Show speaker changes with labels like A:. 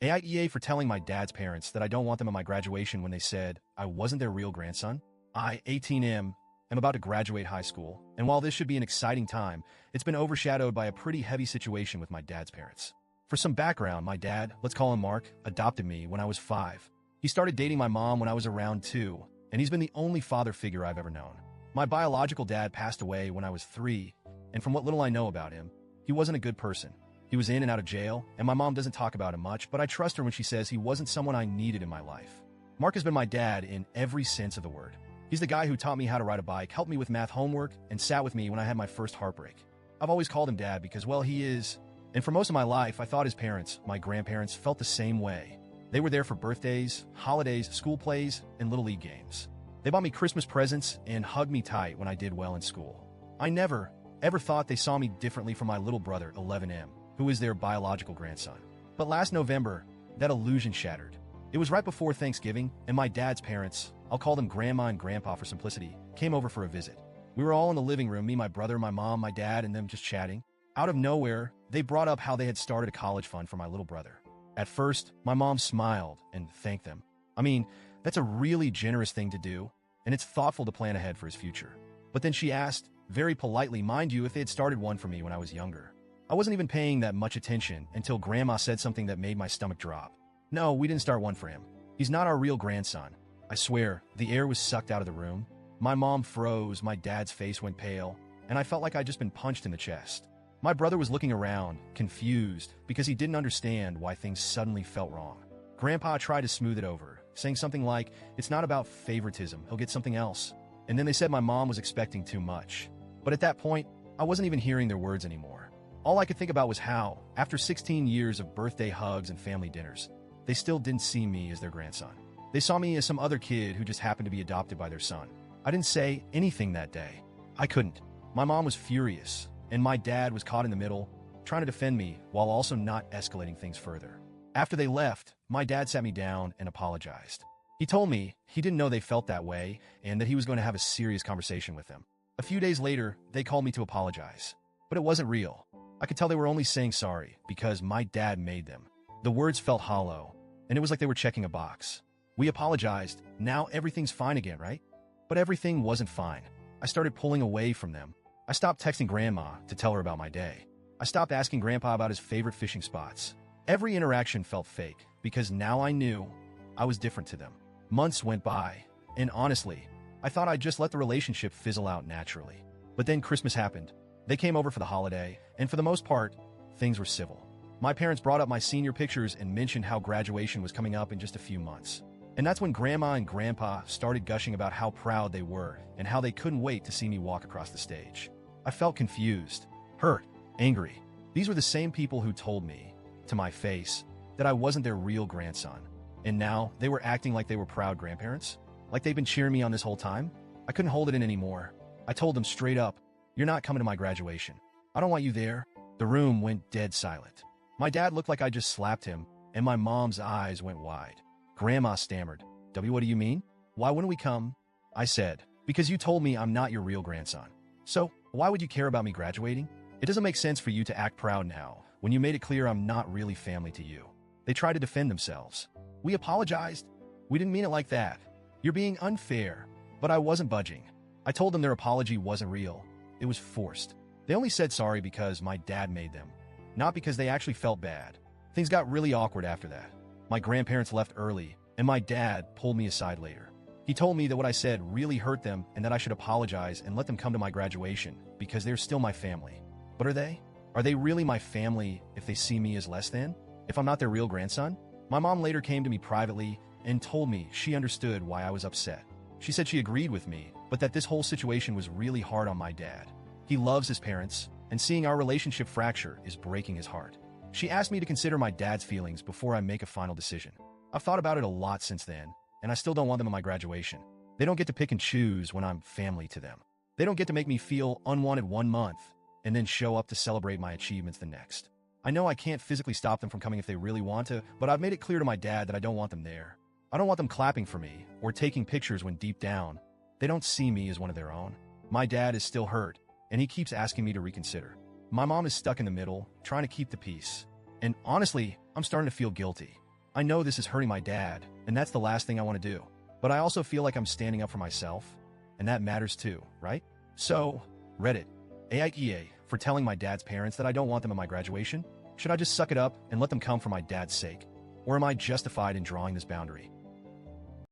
A: AITA for telling my dad's parents that I don't want them at my graduation when they said I wasn't their real grandson. I, 18M, am about to graduate high school, and while this should be an exciting time, it's been overshadowed by a pretty heavy situation with my dad's parents. For some background, my dad, let's call him Mark, adopted me when I was 5. He started dating my mom when I was around 2, and he's been the only father figure I've ever known. My biological dad passed away when I was 3, and from what little I know about him, he wasn't a good person. He was in and out of jail, and my mom doesn't talk about him much, but I trust her when she says he wasn't someone I needed in my life. Mark has been my dad in every sense of the word. He's the guy who taught me how to ride a bike, helped me with math homework, and sat with me when I had my first heartbreak. I've always called him dad because, well, he is. And for most of my life, I thought his parents, my grandparents, felt the same way. They were there for birthdays, holidays, school plays, and Little League games. They bought me Christmas presents and hugged me tight when I did well in school. I never, ever thought they saw me differently from my little brother, 11M, who is their biological grandson. But last November, that illusion shattered. It was right before Thanksgiving, and my dad's parents, I'll call them Grandma and Grandpa for simplicity, came over for a visit. We were all in the living room, me, my brother, my mom, my dad, and them just chatting. Out of nowhere, they brought up how they had started a college fund for my little brother. At first, my mom smiled and thanked them. I mean, that's a really generous thing to do, and it's thoughtful to plan ahead for his future. But then she asked, very politely, mind you, if they had started one for me when I was younger. I wasn't even paying that much attention until Grandma said something that made my stomach drop. No, we didn't start one for him. He's not our real grandson. I swear, the air was sucked out of the room. My mom froze, my dad's face went pale, and I felt like I'd just been punched in the chest. My brother was looking around, confused, because he didn't understand why things suddenly felt wrong. Grandpa tried to smooth it over, saying something like, it's not about favoritism, he'll get something else. And then they said my mom was expecting too much. But at that point, I wasn't even hearing their words anymore. All I could think about was how, after 16 years of birthday hugs and family dinners, they still didn't see me as their grandson. They saw me as some other kid who just happened to be adopted by their son. I didn't say anything that day. I couldn't. My mom was furious, and my dad was caught in the middle, trying to defend me while also not escalating things further. After they left, my dad sat me down and apologized. He told me he didn't know they felt that way and that he was going to have a serious conversation with them. A few days later, they called me to apologize. But it wasn't real. I could tell they were only saying sorry because my dad made them. The words felt hollow, and it was like they were checking a box. We apologized. Now everything's fine again, right? But everything wasn't fine. I started pulling away from them. I stopped texting Grandma to tell her about my day. I stopped asking Grandpa about his favorite fishing spots. Every interaction felt fake because now I knew I was different to them. Months went by, and honestly, I thought I'd just let the relationship fizzle out naturally. But then Christmas happened. They came over for the holiday, and for the most part, things were civil. My parents brought up my senior pictures and mentioned how graduation was coming up in just a few months. And that's when Grandma and Grandpa started gushing about how proud they were and how they couldn't wait to see me walk across the stage. I felt confused, hurt, angry. These were the same people who told me, to my face, that I wasn't their real grandson. And now they were acting like they were proud grandparents? Like they'd been cheering me on this whole time? I couldn't hold it in anymore. I told them straight up, you're not coming to my graduation. I don't want you there. The room went dead silent. My dad looked like I just slapped him, and my mom's eyes went wide. Grandma stammered, W, what do you mean? Why wouldn't we come? I said, because you told me I'm not your real grandson. So, why would you care about me graduating? It doesn't make sense for you to act proud now, when you made it clear I'm not really family to you. They tried to defend themselves. We apologized. We didn't mean it like that. You're being unfair. But I wasn't budging. I told them their apology wasn't real. It was forced. They only said sorry because my dad made them, not because they actually felt bad. Things got really awkward after that. My grandparents left early, and my dad pulled me aside later. He told me that what I said really hurt them and that I should apologize and let them come to my graduation because they're still my family. But are they? Are they really my family if they see me as less than? If I'm not their real grandson? My mom later came to me privately and told me she understood why I was upset. She said she agreed with me, but that this whole situation was really hard on my dad. He loves his parents, and seeing our relationship fracture is breaking his heart. She asked me to consider my dad's feelings before I make a final decision. I've thought about it a lot since then, and I still don't want them at my graduation. They don't get to pick and choose when I'm family to them. They don't get to make me feel unwanted one month and then show up to celebrate my achievements the next. I know I can't physically stop them from coming if they really want to, but I've made it clear to my dad that I don't want them there. I don't want them clapping for me or taking pictures when deep down, they don't see me as one of their own. My dad is still hurt, and he keeps asking me to reconsider. My mom is stuck in the middle, trying to keep the peace. And honestly, I'm starting to feel guilty. I know this is hurting my dad, and that's the last thing I want to do. But I also feel like I'm standing up for myself, and that matters too, right? So, Reddit, AITA, for telling my dad's parents that I don't want them at my graduation? Should I just suck it up and let them come for my dad's sake? Or am I justified in drawing this boundary?